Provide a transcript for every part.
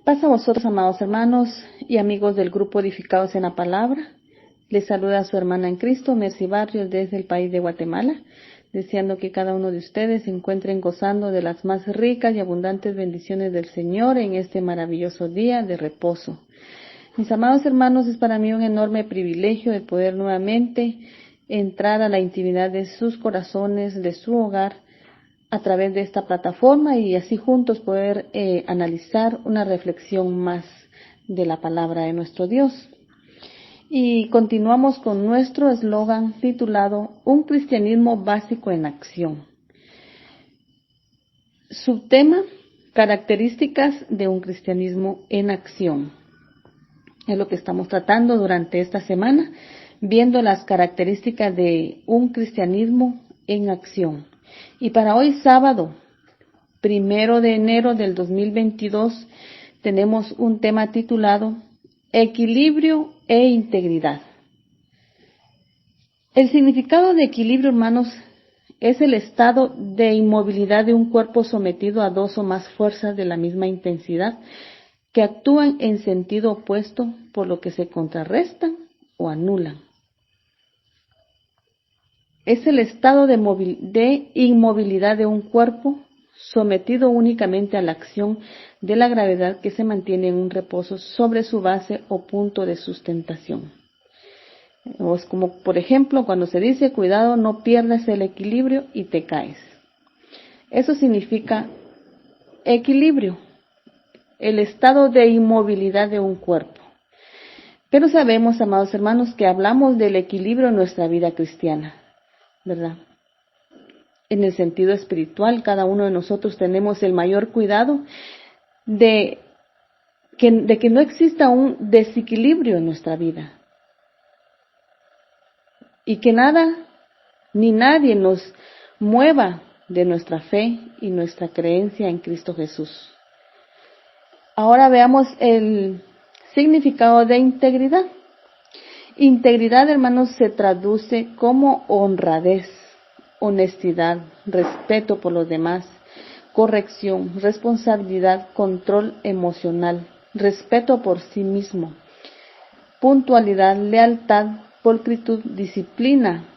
Paz a vosotros, amados hermanos y amigos del grupo Edificados en la Palabra. Les saluda a su hermana en Cristo, Mercy Barrios, desde el país de Guatemala, deseando que cada uno de ustedes se encuentren gozando de las más ricas y abundantes bendiciones del Señor en este maravilloso día de reposo. Mis amados hermanos, es para mí un enorme privilegio el poder nuevamente entrar a la intimidad de sus corazones, de su hogar, a través de esta plataforma y así juntos poder analizar una reflexión más de la palabra de nuestro Dios. Y continuamos con nuestro eslogan titulado Un cristianismo básico en acción. Subtema: características de un cristianismo en acción. Es lo que estamos tratando durante esta semana, viendo las características de un cristianismo en acción. Y para hoy sábado, 1 de enero del 2022, tenemos un tema titulado Equilibrio e integridad. El significado de equilibrio, hermanos, es el estado de inmovilidad de un cuerpo sometido a dos o más fuerzas de la misma intensidad que actúan en sentido opuesto, por lo que se contrarrestan o anulan. Es el estado de inmovilidad de un cuerpo sometido únicamente a la acción de la gravedad que se mantiene en un reposo sobre su base o punto de sustentación. Es como, por ejemplo, cuando se dice, cuidado, no pierdas el equilibrio y te caes. Eso significa equilibrio, el estado de inmovilidad de un cuerpo. Pero sabemos, amados hermanos, que hablamos del equilibrio en nuestra vida cristiana, ¿verdad? En el sentido espiritual, cada uno de nosotros tenemos el mayor cuidado de que no exista un desequilibrio en nuestra vida. Y que nada ni nadie nos mueva de nuestra fe y nuestra creencia en Cristo Jesús. Ahora veamos el significado de integridad. Integridad, hermanos, se traduce como honradez, honestidad, respeto por los demás, corrección, responsabilidad, control emocional, respeto por sí mismo, puntualidad, lealtad, pulcritud, disciplina,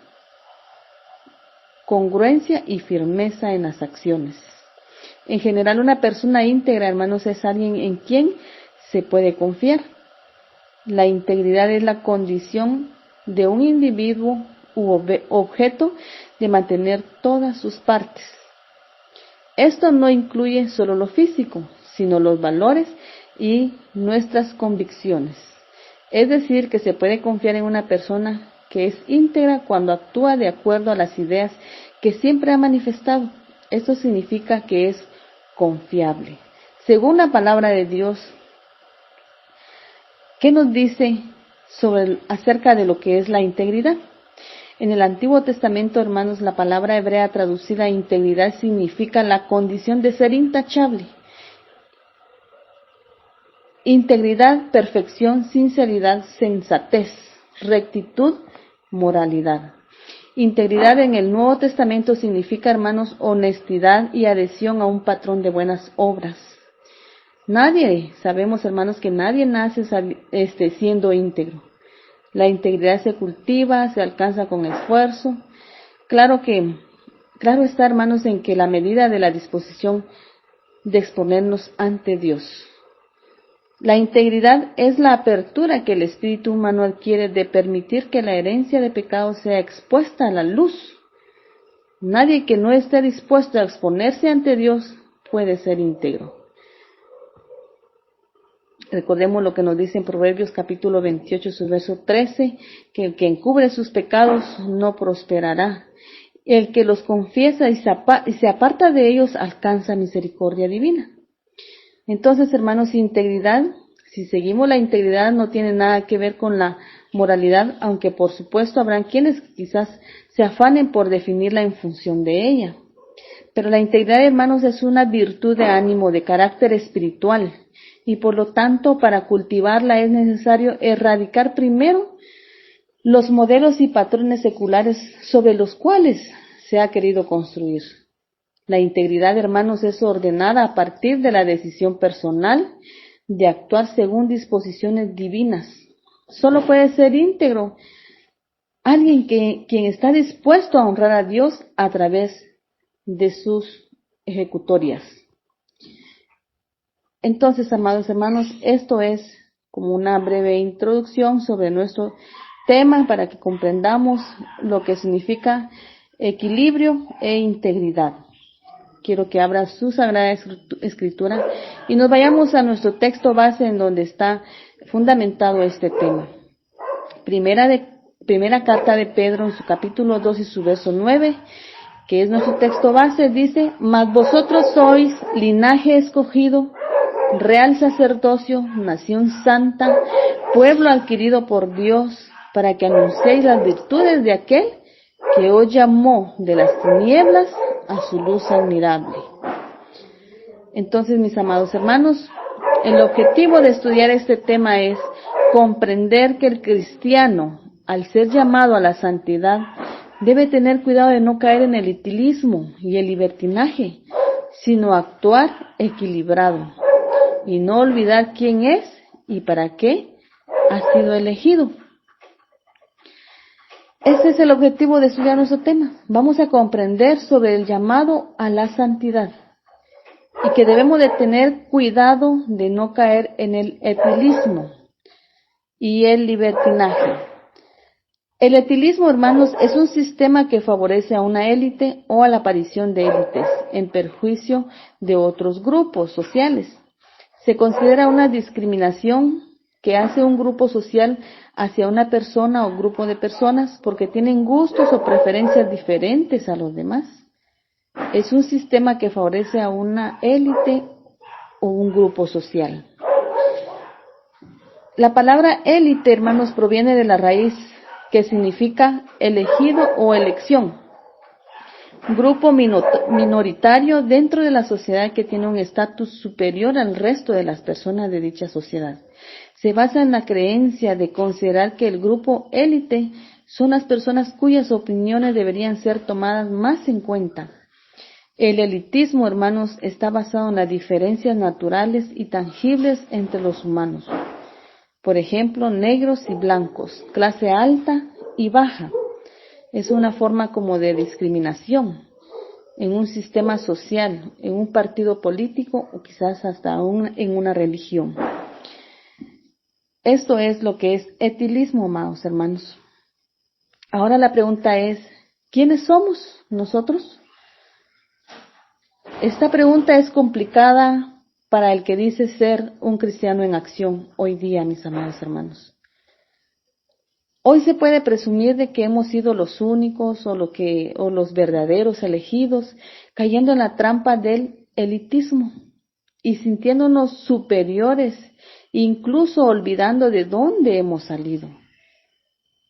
congruencia y firmeza en las acciones. En general, una persona íntegra, hermanos, es alguien en quien se puede confiar. La integridad es la condición de un individuo u objeto de mantener todas sus partes. Esto no incluye solo lo físico, sino los valores y nuestras convicciones. Es decir, que se puede confiar en una persona que es íntegra cuando actúa de acuerdo a las ideas que siempre ha manifestado. Esto significa que es confiable. Según la palabra de Dios, ¿qué nos dice acerca de lo que es la integridad? En el Antiguo Testamento, hermanos, la palabra hebrea traducida integridad significa la condición de ser intachable. Integridad, perfección, sinceridad, sensatez, rectitud, moralidad. Integridad en el Nuevo Testamento significa, hermanos, honestidad y adhesión a un patrón de buenas obras. Sabemos, hermanos, que nadie nace siendo íntegro. La integridad se cultiva, se alcanza con esfuerzo. Claro está, hermanos, en que la medida de la disposición de exponernos ante Dios. La integridad es la apertura que el espíritu humano adquiere de permitir que la herencia de pecado sea expuesta a la luz. Nadie que no esté dispuesto a exponerse ante Dios puede ser íntegro. Recordemos lo que nos dice en Proverbios capítulo 28, su verso 13, que el que encubre sus pecados no prosperará. El que los confiesa y se aparta de ellos alcanza misericordia divina. Entonces, hermanos, integridad, si seguimos la integridad, no tiene nada que ver con la moralidad, aunque por supuesto habrán quienes quizás se afanen por definirla en función de ella. Pero la integridad, hermanos, es una virtud de ánimo, de carácter espiritual, y por lo tanto, para cultivarla es necesario erradicar primero los modelos y patrones seculares sobre los cuales se ha querido construir. La integridad, hermanos, es ordenada a partir de la decisión personal de actuar según disposiciones divinas. Solo puede ser íntegro alguien quien está dispuesto a honrar a Dios a través de sus ejecutorias. Entonces, amados hermanos, esto es como una breve introducción sobre nuestro tema para que comprendamos lo que significa equilibrio e integridad. Quiero que abra su Sagrada Escritura y nos vayamos a nuestro texto base en donde está fundamentado este tema. Primera carta de Pedro en su capítulo 2 y su verso 9, que es nuestro texto base, dice: mas vosotros sois linaje escogido, real sacerdocio, nación santa, pueblo adquirido por Dios, para que anunciéis las virtudes de aquel que os llamó de las tinieblas a su luz admirable. Entonces, mis amados hermanos, el objetivo de estudiar este tema es comprender que el cristiano, al ser llamado a la santidad, debe tener cuidado de no caer en el utilismo y el libertinaje, sino actuar equilibrado y no olvidar quién es y para qué ha sido elegido. Ese es el objetivo de estudiar nuestro tema. Vamos a comprender sobre el llamado a la santidad y que debemos de tener cuidado de no caer en el etilismo y el libertinaje. El etilismo, hermanos, es un sistema que favorece a una élite o a la aparición de élites en perjuicio de otros grupos sociales. Se considera una discriminación que hace un grupo social hacia una persona o grupo de personas porque tienen gustos o preferencias diferentes a los demás. Es un sistema que favorece a una élite o un grupo social. La palabra élite, hermanos, proviene de la raíz que significa elegido o elección. Grupo minoritario dentro de la sociedad que tiene un estatus superior al resto de las personas de dicha sociedad. Se basa en la creencia de considerar que el grupo élite son las personas cuyas opiniones deberían ser tomadas más en cuenta. El elitismo, hermanos, está basado en las diferencias naturales y tangibles entre los humanos. Por ejemplo, negros y blancos, clase alta y baja. Es una forma como de discriminación en un sistema social, en un partido político o quizás hasta en una religión. Esto es lo que es etilismo, amados hermanos. Ahora la pregunta es, ¿quiénes somos nosotros? Esta pregunta es complicada para el que dice ser un cristiano en acción hoy día, mis amados hermanos. Hoy se puede presumir de que hemos sido los únicos o los verdaderos elegidos, cayendo en la trampa del elitismo y sintiéndonos superiores, incluso olvidando de dónde hemos salido.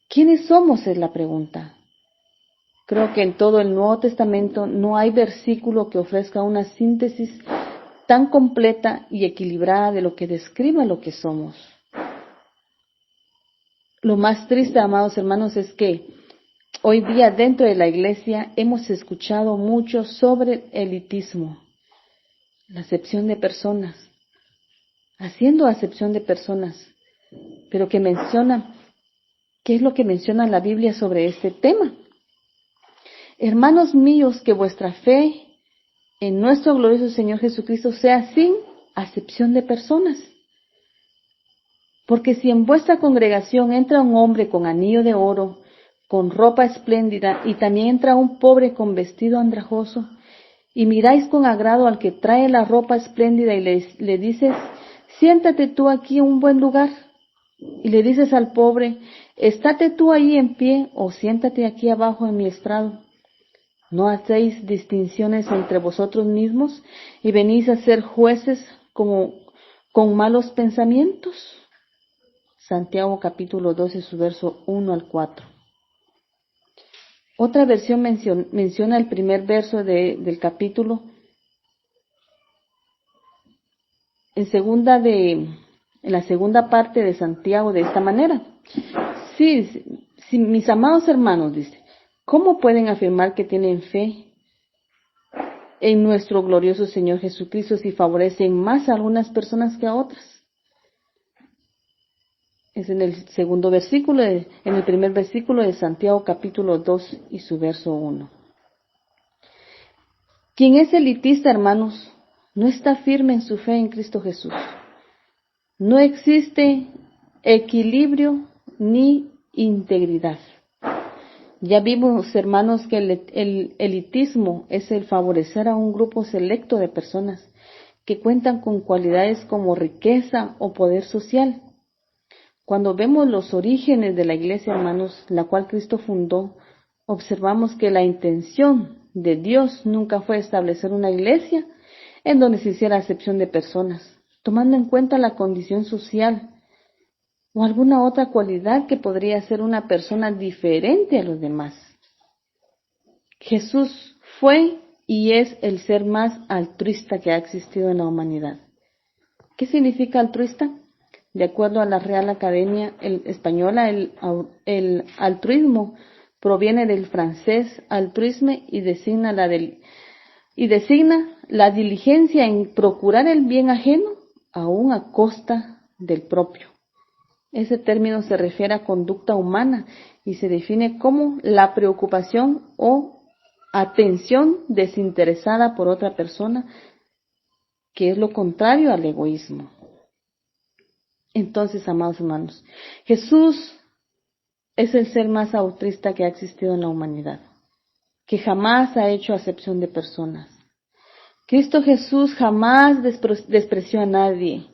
¿Quiénes somos? Es la pregunta. Creo que en todo el Nuevo Testamento no hay versículo que ofrezca una síntesis tan completa y equilibrada de lo que describa lo que somos. Lo más triste, amados hermanos, es que hoy día dentro de la iglesia hemos escuchado mucho sobre el elitismo, la acepción de personas, haciendo acepción de personas, pero que menciona, ¿qué es lo que menciona la Biblia sobre este tema? Hermanos míos, que vuestra fe en nuestro glorioso Señor Jesucristo sea sin acepción de personas. Porque si en vuestra congregación entra un hombre con anillo de oro, con ropa espléndida, y también entra un pobre con vestido andrajoso, y miráis con agrado al que trae la ropa espléndida y le dices, siéntate tú aquí en un buen lugar, y le dices al pobre, estate tú ahí en pie, o siéntate aquí abajo en mi estrado. ¿No hacéis distinciones entre vosotros mismos y venís a ser jueces con malos pensamientos? Santiago capítulo 12, su verso 1 al 4. Otra versión menciona el primer verso del capítulo. En la segunda parte de Santiago de esta manera. Sí, mis amados hermanos, dice, ¿cómo pueden afirmar que tienen fe en nuestro glorioso Señor Jesucristo si favorecen más a algunas personas que a otras? Es en el segundo versículo, en el primer versículo de Santiago capítulo 2 y su verso 1. Quien es elitista, hermanos, no está firme en su fe en Cristo Jesús. No existe equilibrio ni integridad. Ya vimos, hermanos, que el elitismo es el favorecer a un grupo selecto de personas que cuentan con cualidades como riqueza o poder social. Cuando vemos los orígenes de la iglesia, hermanos, la cual Cristo fundó, observamos que la intención de Dios nunca fue establecer una iglesia en donde se hiciera acepción de personas, tomando en cuenta la condición social o alguna otra cualidad que podría ser una persona diferente a los demás. Jesús fue y es el ser más altruista que ha existido en la humanidad. ¿Qué significa altruista? De acuerdo a la Real Academia Española, el altruismo proviene del francés altruisme y designa la diligencia en procurar el bien ajeno aún a costa del propio. Ese término se refiere a conducta humana y se define como la preocupación o atención desinteresada por otra persona, que es lo contrario al egoísmo. Entonces, amados hermanos, Jesús es el ser más altruista que ha existido en la humanidad, que jamás ha hecho acepción de personas. Cristo Jesús jamás despreció a nadie,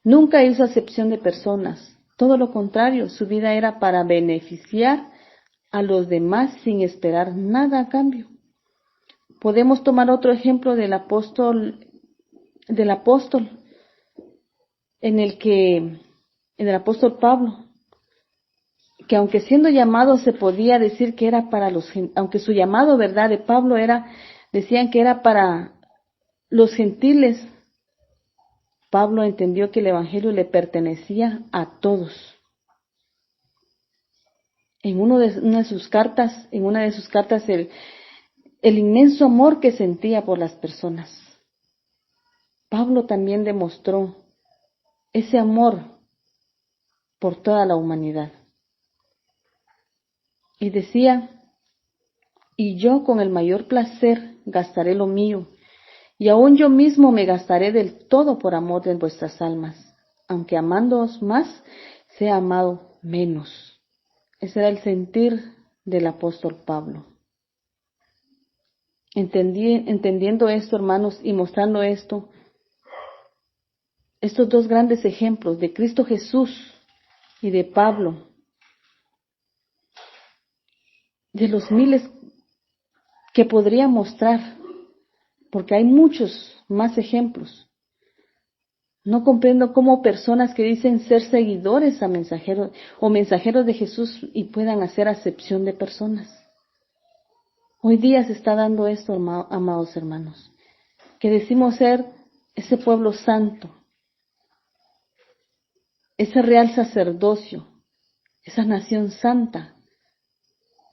nunca hizo acepción de personas. Todo lo contrario, su vida era para beneficiar a los demás sin esperar nada a cambio. Podemos tomar otro ejemplo del apóstol, en el apóstol Pablo, que aunque siendo llamado se podía decir que era para aunque su llamado, verdad, de Pablo decían que era para los gentiles, Pablo entendió que el evangelio le pertenecía a todos. En una de sus cartas, el inmenso amor que sentía por las personas. Pablo también demostró ese amor por toda la humanidad. Y decía, y yo con el mayor placer gastaré lo mío, y aún yo mismo me gastaré del todo por amor de vuestras almas, aunque amándoos más, sea amado menos. Ese era el sentir del apóstol Pablo. Entendiendo esto, hermanos, y mostrando estos dos grandes ejemplos de Cristo Jesús y de Pablo, de los miles que podría mostrar, porque hay muchos más ejemplos. No comprendo cómo personas que dicen ser seguidores a mensajeros o mensajeros de Jesús y puedan hacer acepción de personas. Hoy día se está dando esto, amados hermanos, que decimos ser ese pueblo santo, ese real sacerdocio, esa nación santa,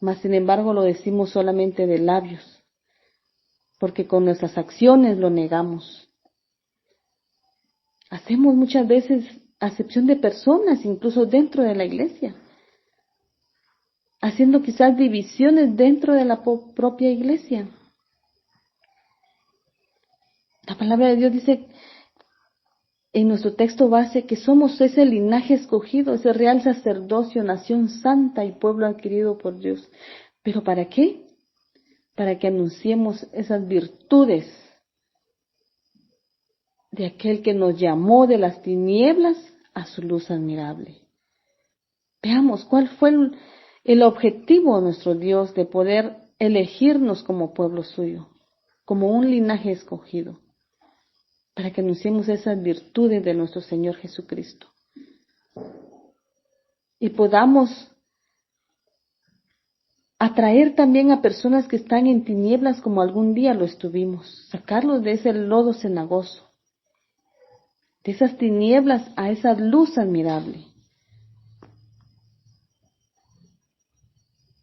mas sin embargo lo decimos solamente de labios, porque con nuestras acciones lo negamos. Hacemos muchas veces acepción de personas, incluso dentro de la iglesia, haciendo quizás divisiones dentro de la propia iglesia. La palabra de Dios dice en nuestro texto base que somos ese linaje escogido, ese real sacerdocio, nación santa y pueblo adquirido por Dios. ¿Pero para qué? Para que anunciemos esas virtudes de aquel que nos llamó de las tinieblas a su luz admirable. Veamos cuál fue el objetivo de nuestro Dios de poder elegirnos como pueblo suyo, como un linaje escogido, para que anunciemos esas virtudes de nuestro Señor Jesucristo. Y podamos atraer también a personas que están en tinieblas como algún día lo estuvimos, sacarlos de ese lodo cenagoso, de esas tinieblas a esa luz admirable.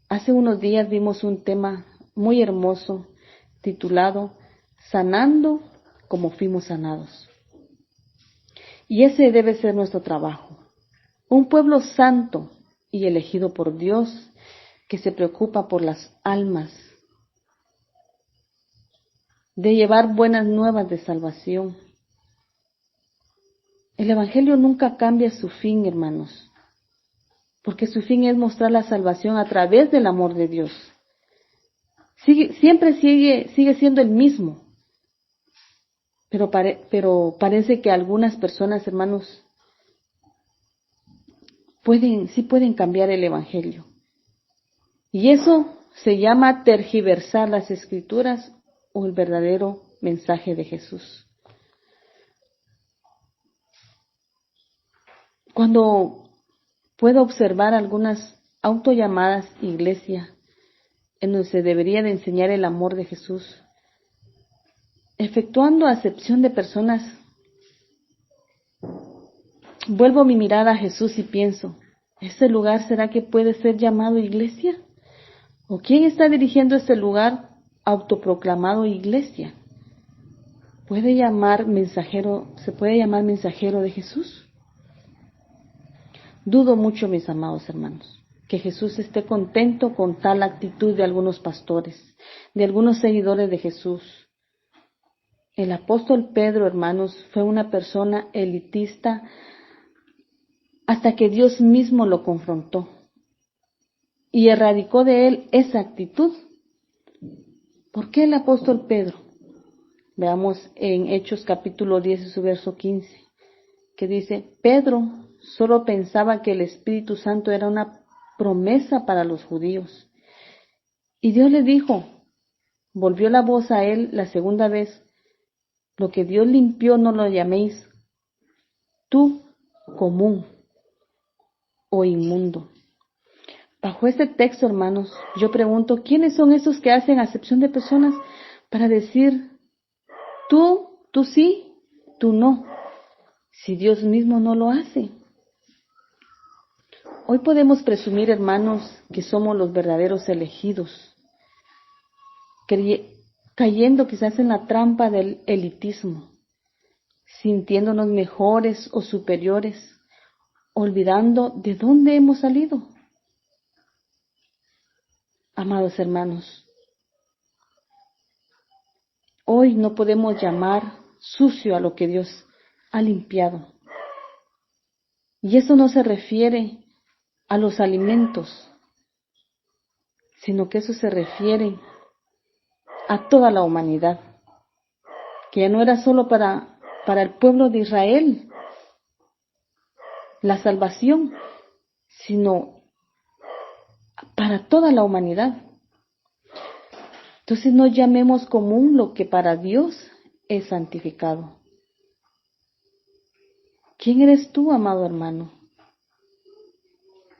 Hace unos días vimos un tema muy hermoso titulado Sanando como fuimos sanados. Y ese debe ser nuestro trabajo. Un pueblo santo y elegido por Dios que se preocupa por las almas, de llevar buenas nuevas de salvación. El Evangelio nunca cambia su fin, hermanos, porque su fin es mostrar la salvación a través del amor de Dios. Siempre sigue siendo el mismo, pero parece que algunas personas, hermanos, sí pueden cambiar el Evangelio. Y eso se llama tergiversar las Escrituras o el verdadero mensaje de Jesús. Cuando puedo observar algunas autollamadas iglesia en donde se debería de enseñar el amor de Jesús, efectuando acepción de personas, vuelvo mi mirada a Jesús y pienso, ¿este lugar será que puede ser llamado iglesia? ¿O quién está dirigiendo este lugar autoproclamado iglesia? ¿Se puede llamar mensajero de Jesús? Dudo mucho, mis amados hermanos, que Jesús esté contento con tal actitud de algunos pastores, de algunos seguidores de Jesús. El apóstol Pedro, hermanos, fue una persona elitista hasta que Dios mismo lo confrontó y erradicó de él esa actitud. ¿Por qué el apóstol Pedro? Veamos en Hechos capítulo 10 y su verso 15, que dice, Pedro solo pensaba que el Espíritu Santo era una promesa para los judíos. Y Dios le dijo, volvió la voz a él la segunda vez, lo que Dios limpió no lo llaméis tú común o inmundo. Bajo este texto, hermanos, yo pregunto, ¿quiénes son esos que hacen acepción de personas para decir, tú sí, tú no, si Dios mismo no lo hace? Hoy podemos presumir, hermanos, que somos los verdaderos elegidos, cayendo quizás en la trampa del elitismo, sintiéndonos mejores o superiores, olvidando de dónde hemos salido. Amados hermanos, hoy no podemos llamar sucio a lo que Dios ha limpiado. Y eso no se refiere a los alimentos, sino que eso se refiere a toda la humanidad, que ya no era solo para el pueblo de Israel la salvación, sino para toda la humanidad. Entonces no llamemos común lo que para Dios es santificado. ¿Quién eres tú, amado hermano?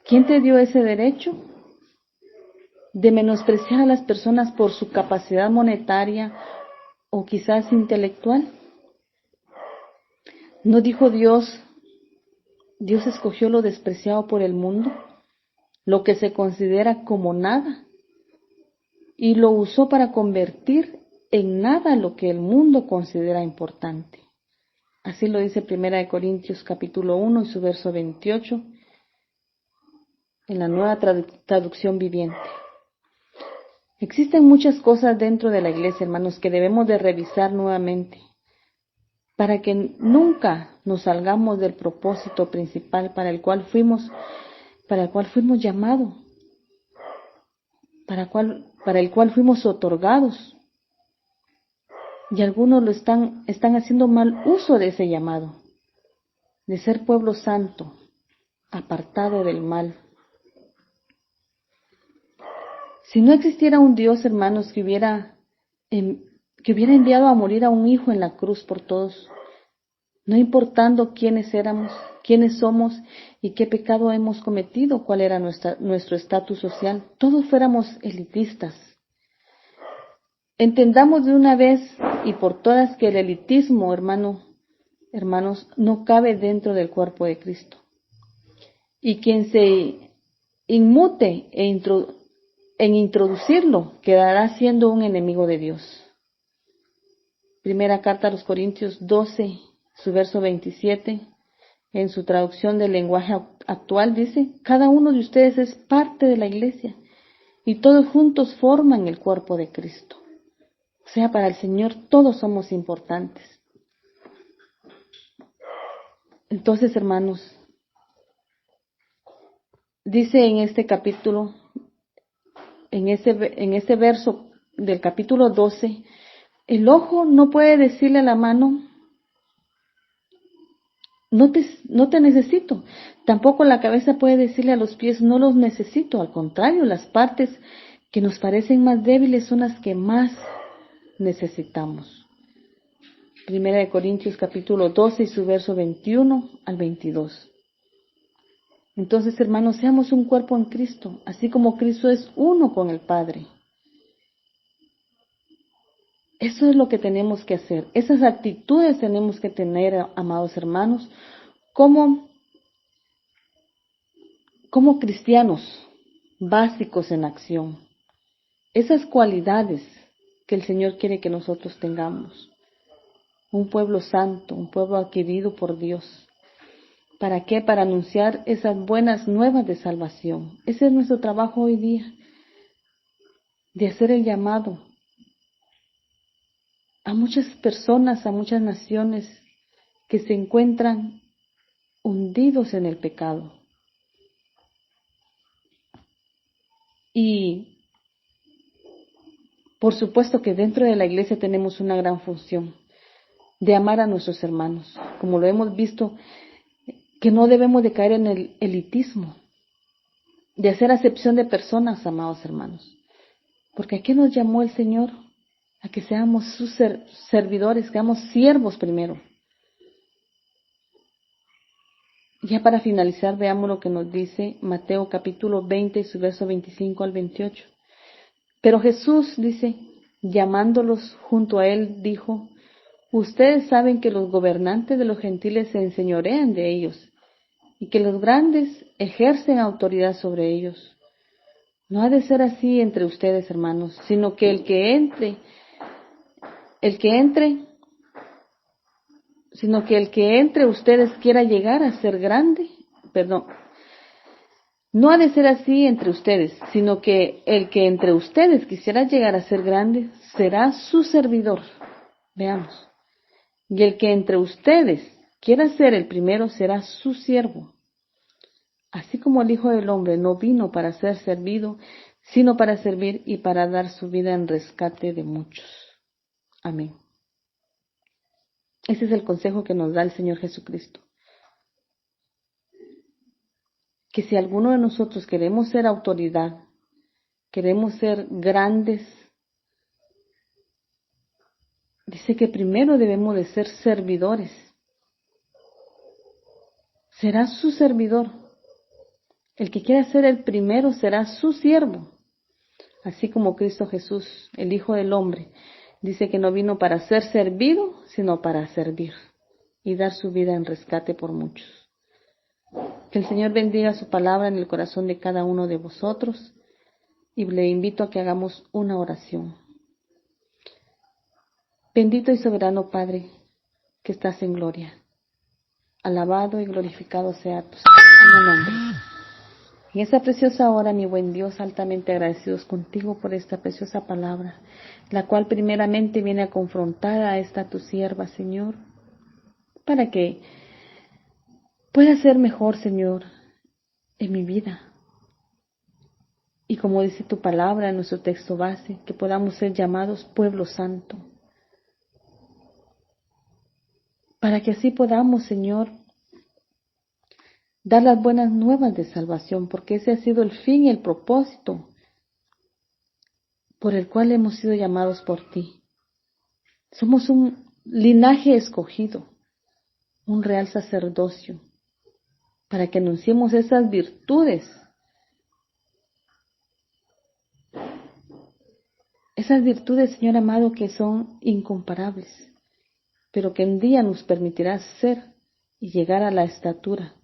¿Quién te dio ese derecho de menospreciar a las personas por su capacidad monetaria o quizás intelectual? ¿No dijo Dios escogió lo despreciado por el mundo, lo que se considera como nada, y lo usó para convertir en nada lo que el mundo considera importante? Así lo dice 1 Corintios capítulo 1 y su verso 28, en la Nueva Traducción Viviente. Existen muchas cosas dentro de la iglesia, hermanos, que debemos de revisar nuevamente, para que nunca nos salgamos del propósito principal para el cual fuimos llamados, para el cual fuimos otorgados. Y algunos están haciendo mal uso de ese llamado, de ser pueblo santo, apartado del mal. Si no existiera un Dios, hermanos, que hubiera enviado a morir a un hijo en la cruz por todos, no importando quiénes éramos, quiénes somos y qué pecado hemos cometido, cuál era nuestro estatus social, todos fuéramos elitistas. Entendamos de una vez y por todas que el elitismo, hermanos, no cabe dentro del cuerpo de Cristo. Y quien se inmute en introducirlo quedará siendo un enemigo de Dios. Primera carta a los Corintios 12, su verso 27, En su traducción del lenguaje actual dice, cada uno de ustedes es parte de la iglesia y todos juntos forman el cuerpo de Cristo. O sea, para el Señor todos somos importantes. Entonces, hermanos, dice en este capítulo, en ese verso del capítulo 12, el ojo no puede decirle a la mano, no te necesito. Tampoco la cabeza puede decirle a los pies, no los necesito. Al contrario, las partes que nos parecen más débiles son las que más necesitamos. Primera de Corintios capítulo 12 y su verso 21 al 22. Entonces, hermanos, seamos un cuerpo en Cristo, así como Cristo es uno con el Padre. Eso es lo que tenemos que hacer. Esas actitudes tenemos que tener, amados hermanos, como cristianos básicos en acción. Esas cualidades que el Señor quiere que nosotros tengamos. Un pueblo santo, un pueblo adquirido por Dios. ¿Para qué? Para anunciar esas buenas nuevas de salvación. Ese es nuestro trabajo hoy día, de hacer el llamado a muchas personas, a muchas naciones que se encuentran hundidos en el pecado. Y por supuesto que dentro de la iglesia tenemos una gran función de amar a nuestros hermanos, como lo hemos visto, que no debemos de caer en el elitismo, de hacer acepción de personas, amados hermanos, porque ¿a qué nos llamó el Señor? A que seamos sus servidores, que seamos siervos primero. Ya para finalizar, veamos lo que nos dice Mateo capítulo 20 y su verso 25 al 28. Pero Jesús dice, llamándolos junto a él, dijo, ustedes saben que los gobernantes de los gentiles se enseñorean de ellos y que los grandes ejercen autoridad sobre ellos. No ha de ser así entre ustedes, hermanos, sino que el que entre ustedes quiera llegar a ser grande, no ha de ser así entre ustedes, sino que el que entre ustedes quisiera llegar a ser grande será su servidor. Veamos. Y el que entre ustedes quiera ser el primero será su siervo. Así como el Hijo del Hombre no vino para ser servido, sino para servir y para dar su vida en rescate de muchos. Amén. Ese es el consejo que nos da el Señor Jesucristo. Que si alguno de nosotros queremos ser autoridad, queremos ser grandes, dice que primero debemos de ser servidores. Será su servidor. El que quiera ser el primero será su siervo. Así como Cristo Jesús, el Hijo del Hombre, dice que no vino para ser servido, sino para servir y dar su vida en rescate por muchos. Que el Señor bendiga su palabra en el corazón de cada uno de vosotros y le invito a que hagamos una oración. Bendito y soberano Padre, que estás en gloria. Alabado y glorificado sea tu santísimo nombre. En esta preciosa hora, mi buen Dios, altamente agradecidos contigo por esta preciosa palabra, la cual primeramente viene a confrontar a esta tu sierva, Señor, para que pueda ser mejor, Señor, en mi vida. Y como dice tu palabra en nuestro texto base, que podamos ser llamados pueblo santo. Para que así podamos, Señor, dar las buenas nuevas de salvación, porque ese ha sido el fin y el propósito por el cual hemos sido llamados por ti. Somos un linaje escogido, un real sacerdocio, para que anunciemos esas virtudes Señor amado, que son incomparables, pero que un día nos permitirá ser y llegar a la estatura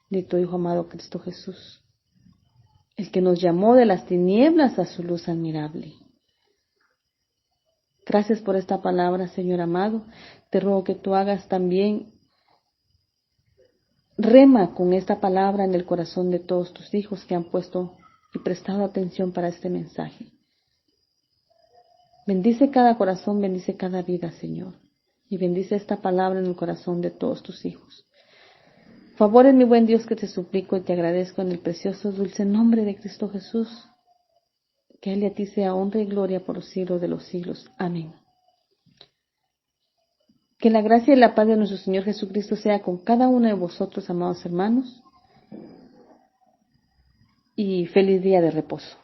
de tu Hijo amado Cristo Jesús, el que nos llamó de las tinieblas a su luz admirable. Gracias por esta palabra, Señor amado. Te ruego que tú hagas también Rema con esta palabra en el corazón de todos tus hijos que han puesto y prestado atención para este mensaje. Bendice cada corazón, bendice cada vida, Señor. Y bendice esta palabra en el corazón de todos tus hijos. Favores, mi buen Dios, que te suplico y te agradezco en el precioso, dulce nombre de Cristo Jesús. Que Él y a ti sea honra y gloria por los siglos de los siglos. Amén. Que la gracia y la paz de nuestro Señor Jesucristo sea con cada uno de vosotros, amados hermanos. Y feliz día de reposo.